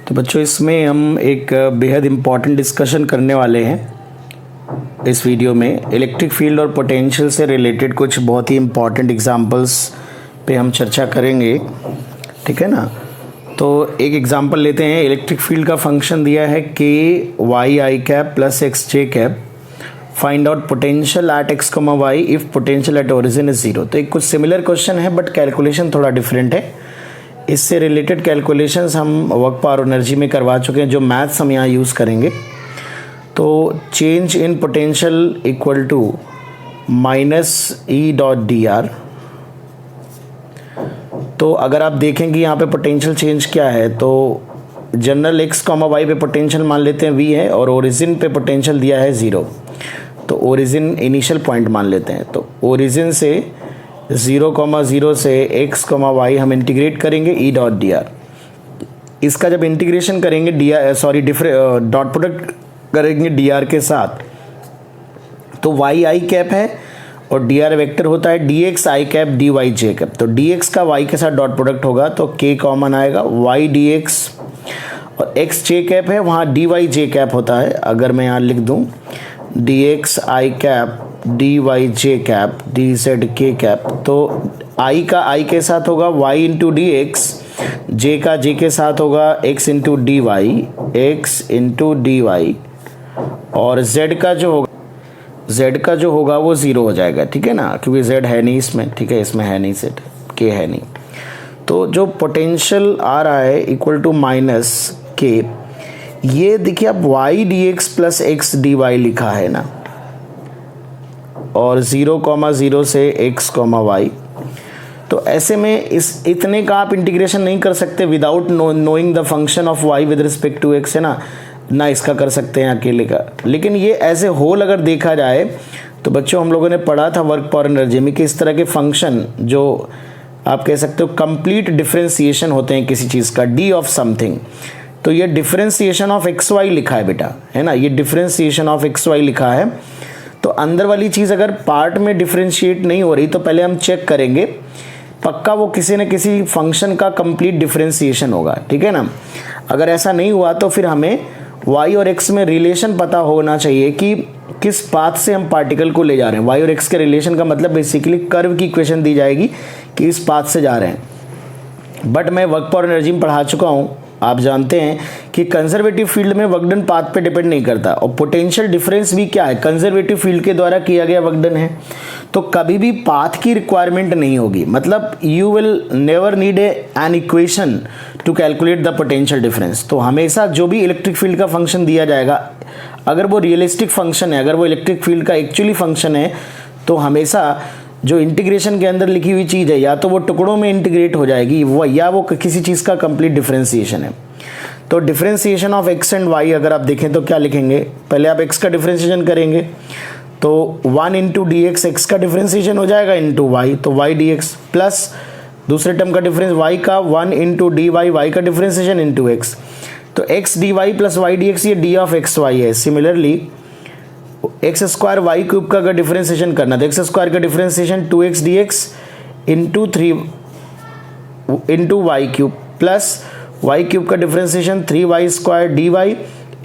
तो बच्चों इसमें हम एक बेहद इम्पॉर्टेंट डिस्कशन करने वाले हैं इस वीडियो में। इलेक्ट्रिक फील्ड और पोटेंशियल से रिलेटेड कुछ बहुत ही इम्पॉर्टेंट एग्जांपल्स पे हम चर्चा करेंगे, ठीक है ना। तो एक एग्जांपल लेते हैं। इलेक्ट्रिक फील्ड का फंक्शन दिया है k y i cap plus x J cap, find out potential at x, y if potential at origin is zero. तो एक कुछ सिमिलर क्वेश्चन है बट कैलकुलेशन थोड़ा डिफरेंट है। इससे रिलेटेड कैलकुलेशंस हम वर्क पावर एनर्जी में करवा चुके हैं, जो मैथ्स हम यहाँ यूज़ करेंगे। तो change in potential equal to minus E dot d r. तो अगर आप देखेंगे यहाँ पे पोटेंशियल चेंज क्या है, तो जनरल एक्स कॉमा वाई पे पोटेंशियल मान लेते हैं वी है और ओरिजिन पे पोटेंशियल दिया है ज़ीरो। तो ओरिजिन इनिशियल पॉइंट मान लेते हैं। तो ओरिजिन से 0,0 से x, y हम इंटीग्रेट करेंगे ई डॉट डी आर। इसका जब इंटीग्रेशन करेंगे डॉट प्रोडक्ट करेंगे डी आर के साथ, तो y i कैप है और डी आर वेक्टर होता है dx i cap dy j cap. तो dx का y के साथ डॉट प्रोडक्ट होगा तो k कॉमन आएगा, y dx और x j कैप है, वहाँ dy j कैप होता है। अगर मैं यहाँ लिख दूँ dx i cap d y j cap d z k cap, तो i का i के साथ होगा y into d x, j का j के साथ होगा x into d y, x into d y, और z का जो होगा वो ज़ीरो हो जाएगा, ठीक है ना, क्योंकि z है नहीं इसमें, ठीक है, इसमें है नहीं z, k है नहीं। तो जो पोटेंशियल आ रहा है इक्वल टू माइनस k, ये देखिए अब y d x plus x d y लिखा है ना, और 0,0 से x, y। तो ऐसे में इतने का आप इंटीग्रेशन नहीं कर सकते without knowing the function of y with respect to x, है ना इसका कर सकते हैं अकेले का। लेकिन ये ऐसे होल अगर देखा जाए तो बच्चों हम लोगों ने पढ़ा था वर्क पावर एनर्जी में कि इस तरह के फंक्शन जो आप कह सकते हो कंप्लीट डिफरेंशिएशन होते हैं किसी चीज़ का, d ऑफ समथिंग। तो ये डिफरेंशिएशन ऑफ xy लिखा है बेटा, है ना, ये डिफरेंशिएशन ऑफ xy लिखा है। तो अंदर वाली चीज़ अगर पार्ट में डिफरेंशिएट नहीं हो रही तो पहले हम चेक करेंगे, पक्का वो किसी न किसी फंक्शन का कंप्लीट डिफरेंशिएशन होगा, ठीक है ना। अगर ऐसा नहीं हुआ तो फिर हमें y और x में रिलेशन पता होना चाहिए कि किस पाथ से हम पार्टिकल को ले जा रहे हैं। y और x के रिलेशन का मतलब बेसिकली कर्व की इक्वेशन दी जाएगी कि इस पाथ से जा रहे हैं। बट मैं वर्क पावर एनर्जी में पढ़ा चुका हूँ, आप जानते हैं कि कंजर्वेटिव फील्ड में वर्क डन पाथ पे डिपेंड नहीं करता, और पोटेंशियल डिफरेंस भी क्या है, कंजर्वेटिव फील्ड के द्वारा किया गया वर्क डन है। तो कभी भी पाथ की रिक्वायरमेंट नहीं होगी, मतलब you will never need an equation two calculate the potential difference. तो हमेशा जो भी इलेक्ट्रिक फील्ड का फंक्शन दिया जाएगा, अगर वो रियलिस्टिक फंक्शन है, अगर वो इलेक्ट्रिक फील्ड का एक्चुअली फंक्शन है, तो हमेशा जो इंटीग्रेशन के अंदर लिखी हुई चीज़ है या तो वो टुकड़ों में इंटीग्रेट हो जाएगी या वो किसी चीज़ का कंप्लीट डिफरेंशिएशन है। तो differentiation of x and y अगर आप देखें तो क्या लिखेंगे, पहले आप एक्स का डिफरेंशिएशन करेंगे तो 1 इंटू डी एक्स, एक्स का डिफरेंशिएशन हो जाएगा इंटू वाई, तो वाई डी एक्स, प्लस दूसरे टर्म का डिफरेंस वाई का 1 इंटू डी वाई, वाई का डिफरेंशिएशन इंटू एक्स। तो x d y plus y d x, ये डी ऑफ एक्स वाई है। Similarly x square y cube का अगर डिफरेंशिएशन करना तो एक्स स्क्वायर का differentiation 2x dx into 3 into y cube, plus Y cube का differentiation 3y square d y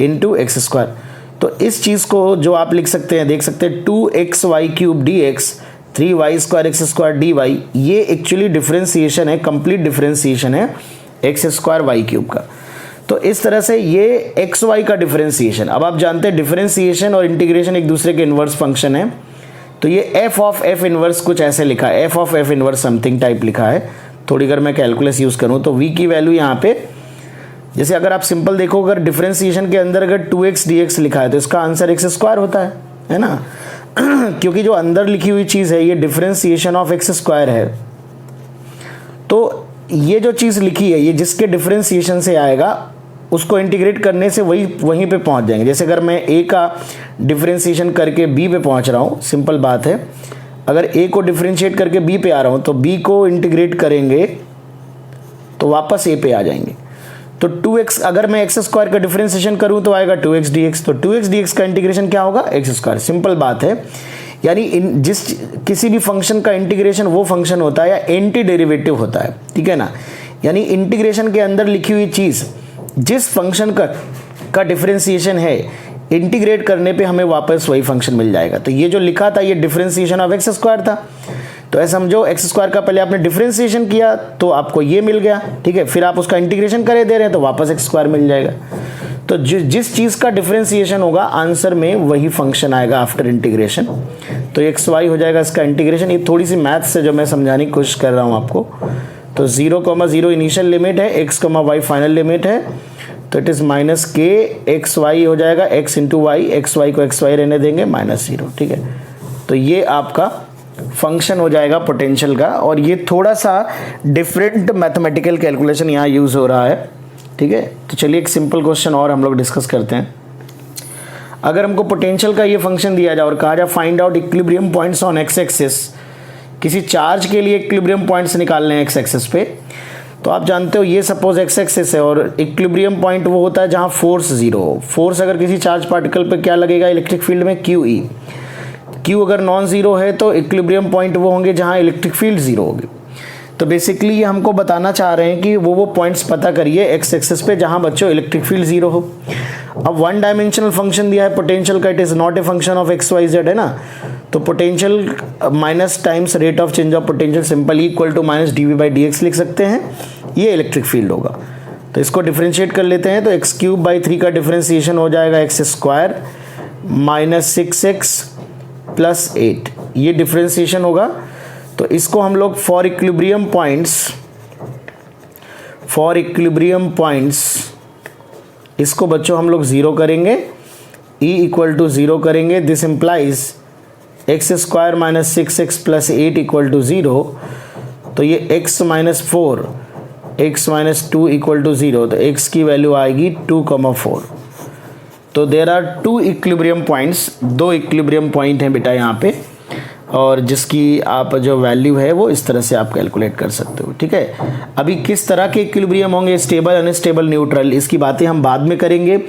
into x square. तो इस चीज़ को जो आप लिख सकते हैं, देख सकते हैं 2x y cube d x 3y square x square d y, ये एक्चुअली डिफरेंशिएशन है, कंप्लीट डिफरेंशिएशन है एक्स स्क्वायर वाई क्यूब का। तो इस तरह से ये एक्स वाई का डिफरेंशिएशन। अब आप जानते हैं डिफरेंशिएशन और इंटीग्रेशन एक दूसरे के इन्वर्स फंक्शन है। तो ये एफ ऑफ एफ इन्वर्स कुछ ऐसे लिखा है, F of F inverse something type लिखा है। थोड़ी अगर मैं कैलकुलस यूज़ करूँ तो v की वैल्यू यहाँ पे, जैसे अगर आप सिंपल देखो, अगर डिफरेंशिएशन के अंदर अगर 2x dx लिखा है तो इसका आंसर एक्स स्क्वायर होता है ना क्योंकि जो अंदर लिखी हुई चीज़ है ये डिफरेंशिएशन ऑफ एक्स स्क्वायर है। तो ये जो चीज़ लिखी है ये जिसके डिफरेंशिएशन से आएगा उसको इंटीग्रेट करने से वहीं पे पहुंच जाएंगे। जैसे अगर मैं a का डिफरेंशिएशन करके b पे पहुंच रहा हूँ, सिंपल बात है, अगर a को डिफरेंशिएट करके b पे आ रहा हूँ तो b को इंटीग्रेट करेंगे तो वापस a पे आ जाएंगे। तो 2x, अगर मैं एक्स स्क्वायर का डिफरेंशिएशन करूँ तो आएगा 2x dx, तो 2x dx का इंटीग्रेशन क्या होगा, एक्स स्क्वायर। सिंपल बात है, यानी जिस किसी भी फंक्शन का इंटीग्रेशन वो फंक्शन होता है या एंटी डेरिवेटिव होता है, ठीक है ना। यानी इंटीग्रेशन के अंदर लिखी हुई चीज़ जिस फंक्शन का डिफरेंशिएशन है इंटीग्रेट करने पे हमें वापस वही फंक्शन मिल जाएगा। तो ये जो लिखा था ये डिफरेंशिएशन ऑफ एक्स स्क्वायर था, तो ऐसा समझो एक्स स्क्वायर का पहले आपने डिफरेंशिएशन किया तो आपको ये मिल गया, ठीक है, फिर आप उसका इंटीग्रेशन करे दे रहे हैं तो वापस एक्स स्क्वायर मिल जाएगा। तो जिस चीज़ का डिफरेंशिएशन होगा आंसर में वही फंक्शन आएगा आफ्टर इंटीग्रेशन। तो एक्स वाई हो जाएगा इसका इंटीग्रेशन। ये थोड़ी सी मैथ से जो मैं समझाने की कोशिश कर रहा हूँ आपको। तो 0,0 इनिशियल लिमिट है, x, y फाइनल लिमिट है, तो it is minus k x y हो जाएगा, x into y, x y को एक्स वाई रहने देंगे -0, ठीक है। तो ये आपका फंक्शन हो जाएगा पोटेंशियल का। और ये थोड़ा सा डिफरेंट मैथमेटिकल कैलकुलेशन यहाँ यूज़ हो रहा है, ठीक है। तो चलिए एक सिंपल क्वेश्चन और हम लोग डिस्कस करते हैं। अगर हमको पोटेंशियल का ये फंक्शन दिया जाए और कहा जाए find out equilibrium points on x axis, किसी चार्ज के लिए इक्विलिब्रियम पॉइंट्स निकालने हैं एक्स एक्सिस पे, तो आप जानते हो ये सपोज एक्स एक्सिस है और इक्विलिब्रियम पॉइंट वो होता है जहाँ फोर्स 0 हो। फोर्स अगर किसी चार्ज पार्टिकल पे क्या लगेगा इलेक्ट्रिक फील्ड में, QE। Q अगर नॉन ज़ीरो है तो इक्विलिब्रियम पॉइंट वो होंगे जहाँ इलेक्ट्रिक फील्ड 0 होगी। तो बेसिकली ये हमको बताना चाह रहे हैं कि वो पॉइंट्स पता करिए एक्स एक्सिस पे जहाँ बच्चों इलेक्ट्रिक फील्ड 0 हो। अब वन डायमेंशनल फंक्शन दिया है पोटेंशियल का, it is not a function of x y z, है ना। तो potential minus times rate of change of potential simple equal to minus dv/dx लिख सकते हैं, ये इलेक्ट्रिक फील्ड होगा। तो इसको डिफ्रेंशिएट कर लेते हैं। तो x³/3 का डिफ्रेंशिएशन हो जाएगा x² माइनस 6x प्लस 8, ये डिफ्रेंशिएशन होगा। तो इसको हम लोग फॉर इक्विलिब्रियम पॉइंट्स इसको बच्चों हम लोग 0 करेंगे, e इक्वल टू 0 करेंगे। This implies x² minus 6x plus 8 equal to 0। तो ये x minus 4, x minus 2 equal to 0, तो x की वैल्यू आएगी 2,4। तो there are 2 equilibrium points, 2 equilibrium point हैं बेटा यहाँ पे, और जिसकी आप जो वैल्यू है वो इस तरह से आप कैलकुलेट कर सकते हो, ठीक है। अभी किस तरह के इक्विलिब्रियम होंगे, स्टेबल, अनस्टेबल, न्यूट्रल, इसकी बातें हम बाद में करेंगे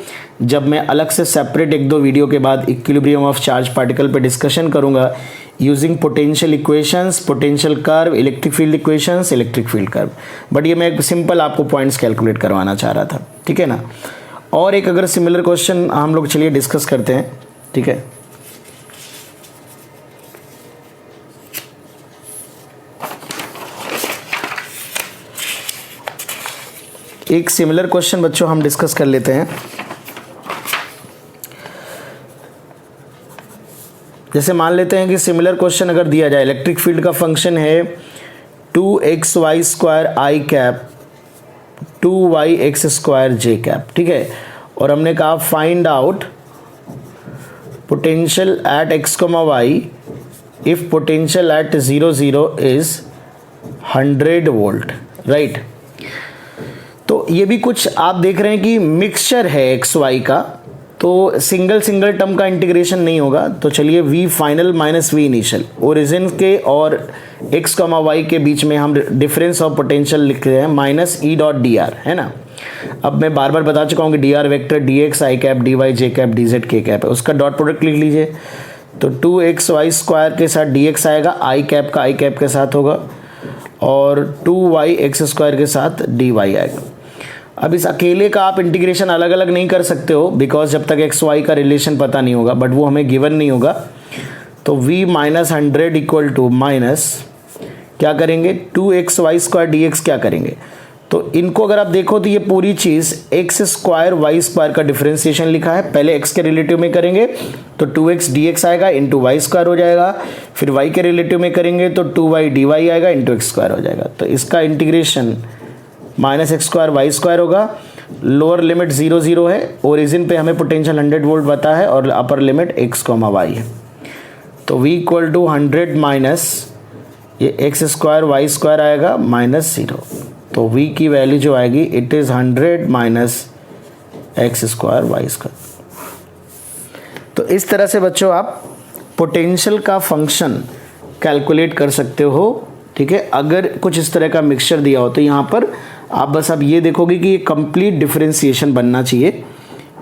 जब मैं अलग से सेपरेट 1-2 वीडियो के बाद इक्विलिब्रियम ऑफ चार्ज पार्टिकल पे डिस्कशन करूंगा using potential equations, potential curve, electric field equations, electric field curve. But ये मैं एक सिंपल आपको पॉइंट्स कैलकुलेट करवाना चाह रहा था, ठीक है ना। और एक अगर सिमिलर क्वेश्चन हम लोग चलिए डिस्कस करते हैं, ठीक है। एक सिमिलर क्वेश्चन बच्चों हम डिस्कस कर लेते हैं। जैसे मान लेते हैं कि सिमिलर क्वेश्चन अगर दिया जाए, इलेक्ट्रिक फील्ड का फंक्शन है 2xy² i cap 2yx² j cap, ठीक है। और हमने कहा find out potential at x, y if potential at 0, 0 is 100 volt, right. तो ये भी कुछ आप देख रहे हैं कि मिक्सचर है एक्स वाई का, तो सिंगल टर्म का इंटीग्रेशन नहीं होगा। तो चलिए v final minus v initial, origin के और x, y के बीच में हम डिफरेंस ऑफ पोटेंशियल लिख रहे हैं माइनस E.dr, है ना। अब मैं बार बार बता चुका हूँ कि dr vector dx i cap dy j cap dz k cap है, उसका डॉट प्रोडक्ट लिख लीजिए। तो 2xy² के साथ dx आएगा, i कैप का i कैप के साथ होगा, और 2yx² के साथ dy आएगा। अब इस अकेले का आप इंटीग्रेशन अलग अलग नहीं कर सकते हो, बिकॉज जब तक एक्स वाई का रिलेशन पता नहीं होगा, बट वो हमें गिवन नहीं होगा। तो v minus 100 equal to minus क्या करेंगे 2xy² dx क्या करेंगे। तो इनको अगर आप देखो तो ये पूरी चीज़ x² y² का डिफरेंशिएशन लिखा है, पहले x के रिलेटिव में करेंगे तो 2x dx आएगा इंटू y² हो जाएगा, फिर y के रिलेटिव में करेंगे तो 2y dy आएगा इंटू x² हो जाएगा। तो इसका इंटीग्रेशन माइनस x² y² होगा। लोअर लिमिट 0, 0 है, ओरिजिन पे हमें पोटेंशियल 100 वोल्ट बता है और अपर लिमिट x, y है। तो v इक्वल टू 100 माइनस ये x² y² आएगा माइनस 0। तो v की वैल्यू जो आएगी it is 100 minus x² y²। तो इस तरह से बच्चों आप पोटेंशियल का फंक्शन कैलकुलेट कर सकते हो, ठीक है। अगर कुछ इस तरह का मिक्सचर दिया हो तो यहाँ पर आप बस अब ये देखोगे कि ये कंप्लीट डिफरेंशिएशन बनना चाहिए,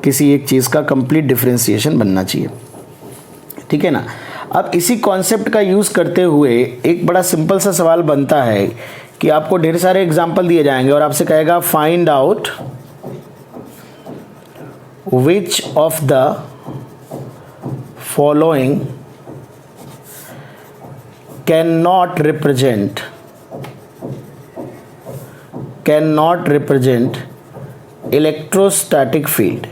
किसी एक चीज़ का कंप्लीट डिफरेंशिएशन बनना चाहिए, ठीक है ना। अब इसी कॉन्सेप्ट का यूज़ करते हुए एक बड़ा सिंपल सा सवाल बनता है कि आपको ढेर सारे एग्जाम्पल दिए जाएंगे और आपसे कहेगा find out which of the following cannot represent electrostatic field.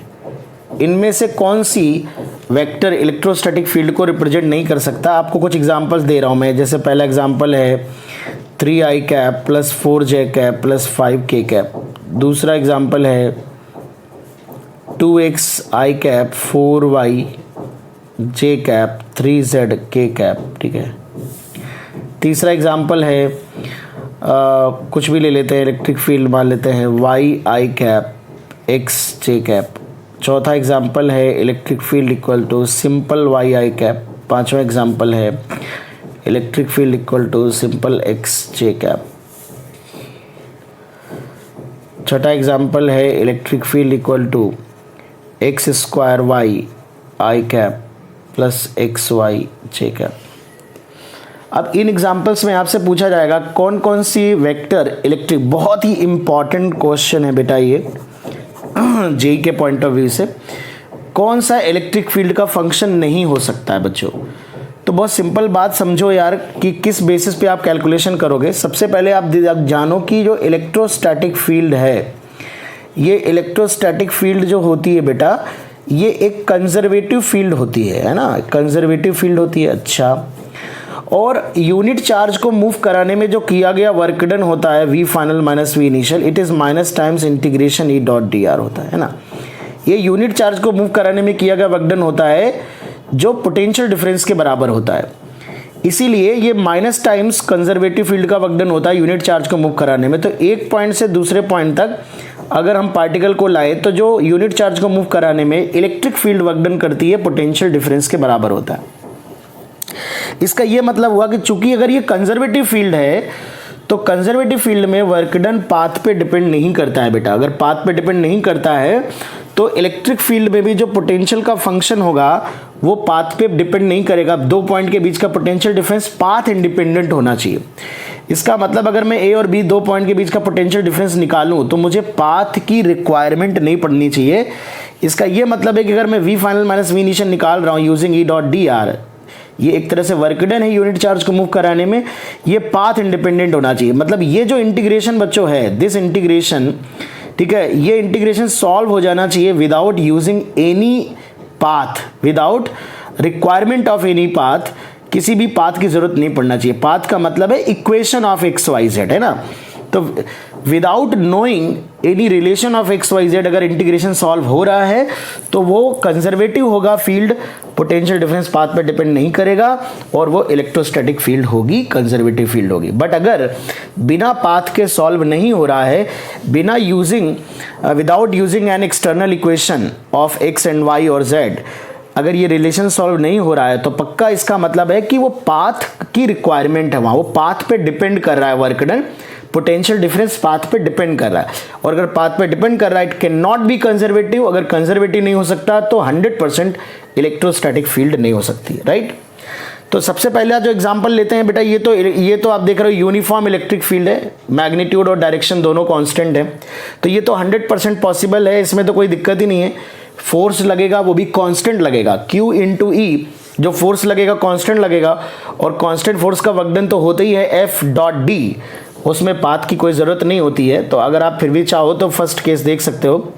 इनमें से कौन सी वेक्टर इलेक्ट्रोस्टैटिक फील्ड को रिप्रेजेंट नहीं कर सकता? आपको कुछ एग्जांपल्स दे रहा हूं मैं। जैसे पहला एग्जांपल है 3i cap plus 4j cap plus 5k cap. दूसरा एग्जांपल है 2xi cap 4yj cap 3zk cap. ठीक है। तीसरा एग्जांपल है कुछ भी ले लेते हैं, इलेक्ट्रिक फील्ड मान लेते हैं yi कैप xj कैप। चौथा एग्जांपल है electric field equal to simple yi cap. पांचवा एग्जांपल है electric field equal to simple xj cap. छठा एग्जांपल है electric field equal to x square y i cap plus xy j cap. अब इन examples में आपसे पूछा जाएगा कौन कौन सी वेक्टर इलेक्ट्रिक, बहुत ही इंपॉर्टेंट क्वेश्चन है बेटा ये जेई के पॉइंट ऑफ व्यू से, कौन सा इलेक्ट्रिक फील्ड का फंक्शन नहीं हो सकता है बच्चों। तो बहुत सिंपल बात समझो यार कि किस बेसिस पे आप कैलकुलेशन करोगे। सबसे पहले आप जानो कि जो इलेक्ट्रोस्टैटिक फील्ड है, ये इलेक्ट्रोस्टैटिक फील्ड जो होती है बेटा, ये एक कंजर्वेटिव फील्ड होती है ना, कंजर्वेटिव फील्ड होती है। अच्छा, और यूनिट चार्ज को मूव कराने में जो किया गया वर्क डन होता है v final minus v initial, it is minus times integration e dot d are होता है ना। ये यूनिट चार्ज को मूव कराने में किया गया वर्क डन होता है जो पोटेंशियल डिफरेंस के बराबर होता है। इसीलिए ये माइनस टाइम्स कंजर्वेटिव फील्ड का वर्क डन होता है यूनिट चार्ज को मूव कराने में। तो एक पॉइंट से दूसरे पॉइंट तक अगर हम पार्टिकल को लाए तो जो यूनिट चार्ज को मूव कराने में इलेक्ट्रिक फील्ड वर्क डन करती है पोटेंशियल डिफरेंस के बराबर होता है। इसका ये मतलब हुआ कि चूंकि अगर ये कंजर्वेटिव फील्ड है तो कंजर्वेटिव फील्ड में वर्क डन पाथ पे डिपेंड नहीं करता है बेटा। अगर पाथ पे डिपेंड नहीं करता है तो इलेक्ट्रिक फील्ड में भी जो पोटेंशियल का फंक्शन होगा वो पाथ पे डिपेंड नहीं करेगा। दो पॉइंट के बीच का पोटेंशियल डिफरेंस पाथ इंडिपेंडेंट होना चाहिए। इसका मतलब अगर मैं ए और बी दो पॉइंट के बीच का पोटेंशियल डिफरेंस निकालूं तो मुझे पाथ की रिक्वायरमेंट नहीं पड़नी चाहिए। इसका ये मतलब है कि अगर मैं v final minus v initial निकाल रहा हूं using e dot d are, ये एक तरह से वर्क डन है यूनिट चार्ज को मूव कराने में, ये पाथ इंडिपेंडेंट होना चाहिए। मतलब ये जो इंटीग्रेशन बच्चों है, दिस इंटीग्रेशन, ठीक है, ये इंटीग्रेशन सॉल्व हो जाना चाहिए without using any path, without requirement of any path. किसी भी पाथ की जरूरत नहीं पड़ना चाहिए। पाथ का मतलब है equation of x y z, है ना। तो without knowing any relation of x y z अगर इंटीग्रेशन सॉल्व हो रहा है तो वो कंजर्वेटिव होगा फील्ड, पोटेंशियल डिफरेंस पाथ पे डिपेंड नहीं करेगा और वो इलेक्ट्रोस्टैटिक फील्ड होगी, कंजर्वेटिव फील्ड होगी। बट अगर बिना पाथ के सॉल्व नहीं हो रहा है, बिना using without using an external equation of x and y और जेड, अगर ये रिलेशन सॉल्व नहीं हो रहा है तो पक्का इसका मतलब है कि वो पाथ की रिक्वायरमेंट है, वहाँ वो पाथ पे डिपेंड कर रहा है work done, potential difference path पे डिपेंड कर रहा है। और अगर पाथ पे डिपेंड कर रहा है it can not be conservative. अगर कंजर्वेटिव नहीं हो सकता तो 100% इलेक्ट्रोस्टैटिक फील्ड नहीं हो सकती, राइट। तो सबसे पहले जो एग्जांपल लेते हैं बेटा, ये तो आप देख रहे हो यूनिफॉर्म इलेक्ट्रिक फील्ड है, मैग्नीट्यूड और डायरेक्शन दोनों कांस्टेंट है, तो ये तो 100% पॉसिबल है, इसमें तो कोई दिक्कत ही नहीं है। फोर्स लगेगा वो भी कांस्टेंट लगेगा, Q इंटू ई, जो फोर्स लगेगा कांस्टेंट लगेगा, और कांस्टेंट फोर्स का वर्क डन तो होता ही है F डॉट डी, उसमें पाथ की कोई ज़रूरत नहीं होती है। तो अगर आप फिर भी चाहो तो फर्स्ट केस देख सकते हो,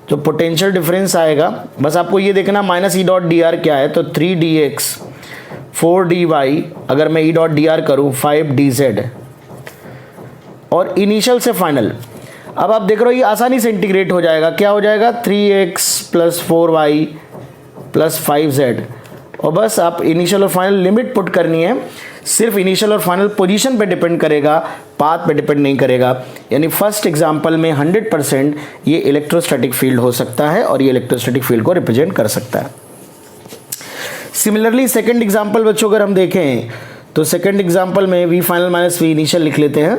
जो पोटेंशियल डिफरेंस आएगा बस आपको ये देखना minus E dot d are क्या है, तो 3dx 4dy, अगर मैं ई डॉट डी आर करूँ 5dz, और इनिशियल से फाइनल। अब आप देख रहे हो ये आसानी से इंटीग्रेट हो जाएगा, क्या हो जाएगा 3x plus 4y plus 5z, और बस आप इनिशियल और फाइनल लिमिट पुट करनी है। सिर्फ इनिशियल और फाइनल पोजीशन पे डिपेंड करेगा, पाथ पे डिपेंड नहीं करेगा। यानी फर्स्ट एग्जांपल में 100% ये इलेक्ट्रोस्टैटिक फील्ड हो सकता है और ये इलेक्ट्रोस्टैटिक फील्ड को रिप्रेजेंट कर सकता है। सिमिलरली सेकंड एग्जांपल बच्चों अगर हम देखें तो सेकंड एग्जांपल में v final minus v initial लिख लेते हैं।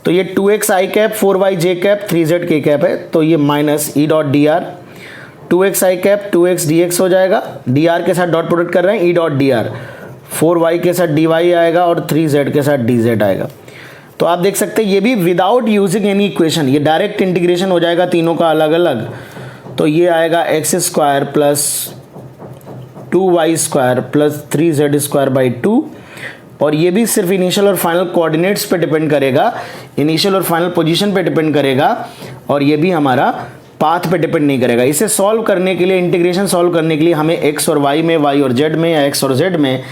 तो ये 2x i cap 4y j cap 3z k cap है, तो ये minus E dot d are, 2x i cap 2x dx हो जाएगा, dr के साथ डॉट प्रोडक्ट कर रहे हैं, ई डॉट डी आर, 4y के साथ dy आएगा और 3z के साथ dz आएगा। तो आप देख सकते हैं ये भी विदाउट यूजिंग एनी इक्वेशन, ये डायरेक्ट इंटीग्रेशन हो जाएगा तीनों का अलग अलग, तो ये आएगा x square plus 2y square plus 3z square by 2, और ये भी सिर्फ इनिशियल और फाइनल कोऑर्डिनेट्स पे डिपेंड करेगा, इनिशियल और फाइनल पोजीशन पे डिपेंड करेगा, और ये भी हमारा पाथ पे डिपेंड नहीं करेगा। इसे सॉल्व करने के लिए, इंटीग्रेशन सॉल्व करने के लिए हमें x और y में, y और z में, या x और z में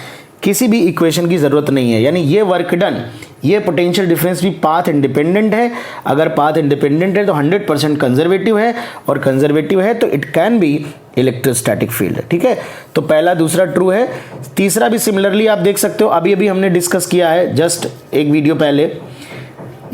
किसी भी इक्वेशन की ज़रूरत नहीं है। यानी ये वर्क डन, ये पोटेंशियल डिफरेंस भी पाथ इंडिपेंडेंट है। अगर पाथ इंडिपेंडेंट है तो 100% कंजर्वेटिव है, और कंजर्वेटिव है तो it can be electrostatic field. ठीक है, तो पहला दूसरा ट्रू है। तीसरा भी सिमिलरली आप देख सकते हो, अभी अभी हमने डिस्कस किया है जस्ट एक वीडियो पहले,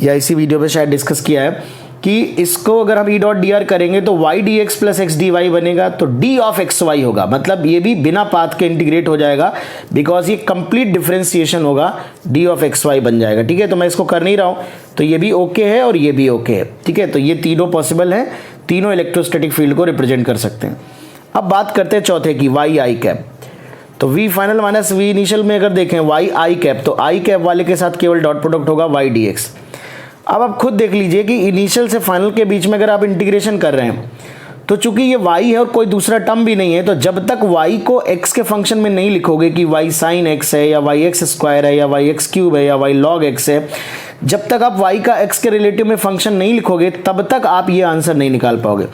या इसी वीडियो पे शायद डिस्कस किया है कि इसको अगर हम ई डॉट डी आर करेंगे तो y d x plus x d y बनेगा, तो डी ऑफ एक्स वाई होगा, मतलब ये भी बिना पाथ के इंटीग्रेट हो जाएगा, बिकॉज ये कंप्लीट डिफरेंशिएशन होगा, डी ऑफ एक्स वाई बन जाएगा। ठीक है, तो मैं इसको कर नहीं रहा हूँ, तो ये भी ओके है और ये भी ओके है। ठीक है, तो ये तीनों पॉसिबल है, तीनों इलेक्ट्रोस्टैटिक फील्ड को रिप्रेजेंट कर सकते हैं। अब बात करते हैं चौथे की, वाई आई कैप। तो v final minus v initial में अगर देखें वाई आई कैप, तो आई कैप वाले के साथ केवल डॉट प्रोडक्ट होगा वाई डी एक्स। अब आप खुद देख लीजिए कि इनिशियल से फाइनल के बीच में अगर आप इंटीग्रेशन कर रहे हैं, तो चूंकि ये y है और कोई दूसरा टर्म भी नहीं है, तो जब तक y को x के फंक्शन में नहीं लिखोगे कि y साइन x है, या y x स्क्वायर है, या y x क्यूब है, या y log x है, जब तक आप y का x के रिलेटिव में फंक्शन नहीं लिखोगे तब तक आप ये आंसर नहीं निकाल पाओगे।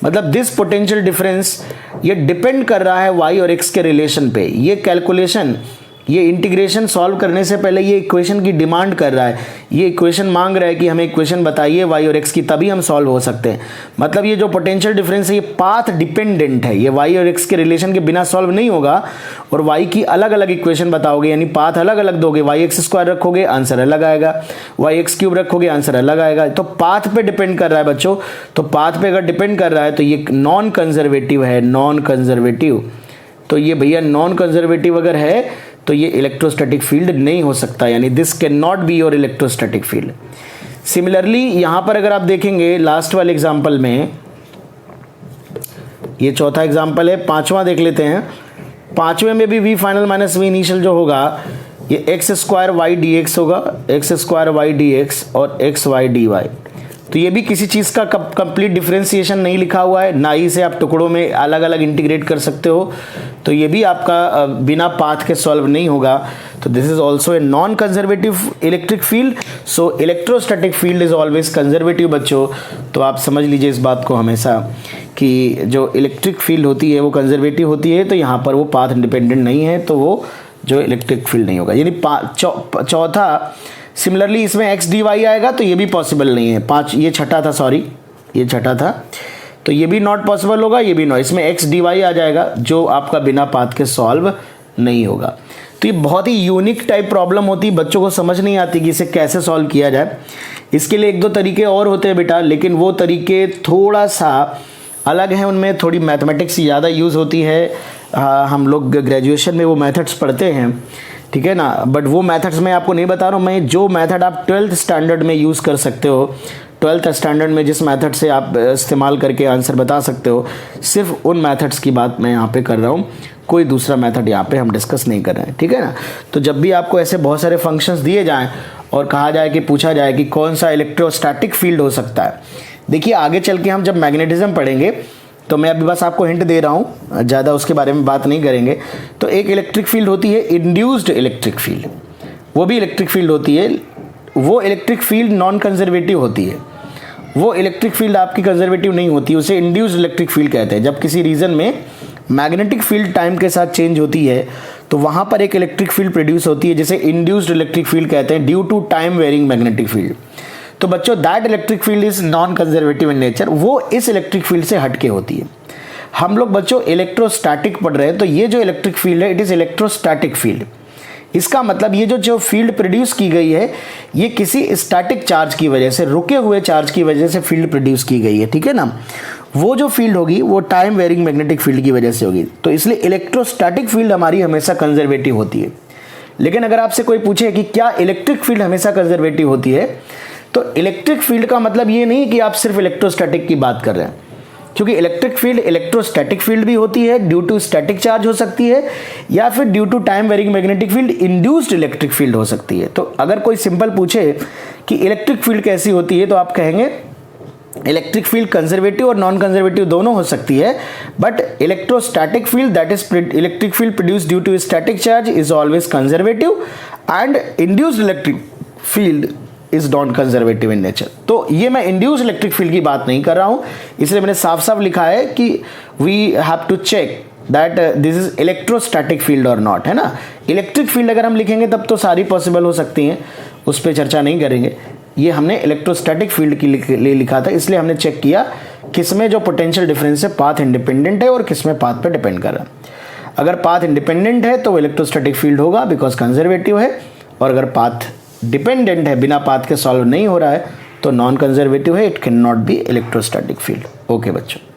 मतलब दिस पोटेंशियल डिफरेंस ये डिपेंड कर रहा है y और x के रिलेशन पे। ये कैलकुलेशन, ये इंटीग्रेशन सॉल्व करने से पहले ये इक्वेशन की डिमांड कर रहा है, ये इक्वेशन मांग रहा है कि हमें इक्वेशन बताइए y और x की, तभी हम सॉल्व हो सकते हैं। मतलब ये जो पोटेंशियल डिफरेंस है ये पाथ डिपेंडेंट है, ये y और x के रिलेशन के बिना सॉल्व नहीं होगा। और y की अलग अलग इक्वेशन बताओगे, यानी पाथ अलग अलग दोगे, वाई एक्स स्क्वायर रखोगे आंसर अलग आएगा, वाई एक्स क्यूब रखोगे आंसर अलग आएगा। तो पाथ पे डिपेंड कर रहा है बच्चों, तो पाथ पे अगर डिपेंड कर रहा है तो ये नॉन कंजर्वेटिव है, नॉन कंजर्वेटिव। तो ये भैया नॉन कंजर्वेटिव अगर है तो ये इलेक्ट्रोस्टैटिक फील्ड नहीं हो सकता, यानी this can not be your electrostatic field. Similarly यहाँ पर अगर आप देखेंगे लास्ट वाले एग्जाम्पल में, ये चौथा एग्जाम्पल है, पांचवा देख लेते हैं। पांचवें में भी v final minus v initial जो होगा ये x square y d x होगा, x square y d x और एक्स वाई डी वाई। तो ये भी किसी चीज़ का कंप्लीट डिफरेंशिएशन नहीं लिखा हुआ है, ना ही से आप टुकड़ों में अलग अलग इंटीग्रेट कर सकते हो, तो ये भी आपका बिना पाथ के सॉल्व नहीं होगा। तो this is also a non conservative electric field. So electrostatic field is always conservative बच्चों। तो आप समझ लीजिए इस बात को हमेशा कि जो इलेक्ट्रिक फील्ड होती है वो कंजर्वेटिव होती है, तो यहाँ पर वो पाथ इंडिपेंडेंट नहीं है, तो वो जो इलेक्ट्रिक फील्ड नहीं होगा। यानी चौथा, सिमिलरली इसमें एक्स डी वाई आएगा तो ये भी पॉसिबल नहीं है। ये छठा था, सॉरी ये छठा था, तो ये भी नॉट पॉसिबल होगा, ये भी नॉट, इसमें एक्स डी वाई आ जाएगा जो आपका बिना पाथ के सॉल्व नहीं होगा। तो ये बहुत ही यूनिक टाइप प्रॉब्लम होती है, बच्चों को समझ नहीं आती कि इसे कैसे सॉल्व किया जाए। इसके लिए एक दो तरीके और होते हैं बेटा, लेकिन वो तरीके थोड़ा सा अलग हैं, उनमें थोड़ी मैथमेटिक्स ज़्यादा यूज़ होती है। हम लोग ग्रेजुएशन में वो मेथड्स पढ़ते हैं, ठीक है ना, बट वो मेथड्स मैं आपको नहीं बता रहा हूँ। मैं जो मेथड आप 12th स्टैंडर्ड में यूज़ कर सकते हो, 12th स्टैंडर्ड में जिस मेथड से आप इस्तेमाल करके आंसर बता सकते हो, सिर्फ उन मेथड्स की बात मैं यहाँ पे कर रहा हूँ, कोई दूसरा मेथड यहाँ पे हम डिस्कस नहीं कर रहे हैं, ठीक है ना। तो जब भी आपको ऐसे बहुत सारे फंक्शंस दिए जाएँ और कहा जाए कि पूछा जाए कि कौन सा इलेक्ट्रोस्टैटिक फील्ड हो सकता है, देखिए आगे चल के हम जब मैग्नेटिज्म पढ़ेंगे तो मैं अभी बस आपको हिंट दे रहा हूँ, ज़्यादा उसके बारे में बात नहीं करेंगे। तो एक इलेक्ट्रिक फील्ड होती है इंड्यूस्ड इलेक्ट्रिक फील्ड, वो भी इलेक्ट्रिक फील्ड होती है। वो इलेक्ट्रिक फील्ड नॉन कंजर्वेटिव होती है, वो इलेक्ट्रिक फील्ड आपकी कंजर्वेटिव नहीं होती, उसे इंड्यूस्ड इलेक्ट्रिक फील्ड कहते हैं। जब किसी रीजन में मैग्नेटिक फील्ड टाइम के साथ चेंज होती है तो वहाँ पर एक इलेक्ट्रिक फील्ड प्रोड्यूस होती है, जिसे इंड्यूस्ड इलेक्ट्रिक फील्ड कहते हैं, due to time varying magnetic field. तो बच्चों that electric field is non conservative in nature, वो इस इलेक्ट्रिक फील्ड से हटके होती है। हम लोग बच्चों इलेक्ट्रोस्टैटिक पढ़ रहे हैं, तो ये जो इलेक्ट्रिक फील्ड है इट इज इलेक्ट्रोस्टैटिक फील्ड। इसका मतलब ये जो फील्ड प्रोड्यूस की गई है ये किसी स्टैटिक चार्ज की वजह से, रुके हुए चार्ज की वजह से फील्ड प्रोड्यूस की गई है, ठीक है ना। वो जो फील्ड होगी वो टाइम वेरिंग मैग्नेटिक फील्ड की वजह से होगी। तो इसलिए इलेक्ट्रोस्टैटिक फील्ड हमारी हमेशा कंजर्वेटिव होती है। लेकिन अगर आपसे कोई पूछे कि क्या इलेक्ट्रिक फील्ड हमेशा कंजर्वेटिव होती है, तो इलेक्ट्रिक फील्ड का मतलब ये नहीं कि आप सिर्फ इलेक्ट्रोस्टैटिक की बात कर रहे हैं, क्योंकि इलेक्ट्रिक फील्ड इलेक्ट्रोस्टैटिक फील्ड भी होती है, ड्यू टू स्टैटिक चार्ज हो सकती है, या फिर due to time varying magnetic field induced electric field हो सकती है। तो अगर कोई सिंपल पूछे कि इलेक्ट्रिक फील्ड कैसी होती है, तो आप कहेंगे इलेक्ट्रिक फील्ड कंजर्वेटिव और नॉन कंजर्वेटिव दोनों हो सकती है, but electrostatic field that is electric field produce due to static charge is always conservative and induced electric field is non conservative in nature. तो ये मैं इंड्यूस्ड इलेक्ट्रिक फील्ड की बात नहीं कर रहा हूं, इसलिए मैंने साफ साफ लिखा है कि we have to check that this is electrostatic field और नॉट, है ना। इलेक्ट्रिक फील्ड अगर हम लिखेंगे तब तो सारी पॉसिबल हो सकती हैं, उस पर चर्चा नहीं करेंगे। ये हमने इलेक्ट्रोस्टैटिक फील्ड के लिए लिखा था, इसलिए हमने चेक किया किसमें जो पोटेंशियल डिफरेंस है पाथ इंडिपेंडेंट है और किसमें पाथ पे डिपेंड कर रहा है। अगर पाथ इंडिपेंडेंट है तो वो इलेक्ट्रोस्टैटिक फील्ड होगा बिकॉज कंजर्वेटिव है, और अगर पाथ डिपेंडेंट है, बिना पाथ के सॉल्व नहीं हो रहा है, तो नॉन कंजर्वेटिव है, it can not be electrostatic field. Okay बच्चों।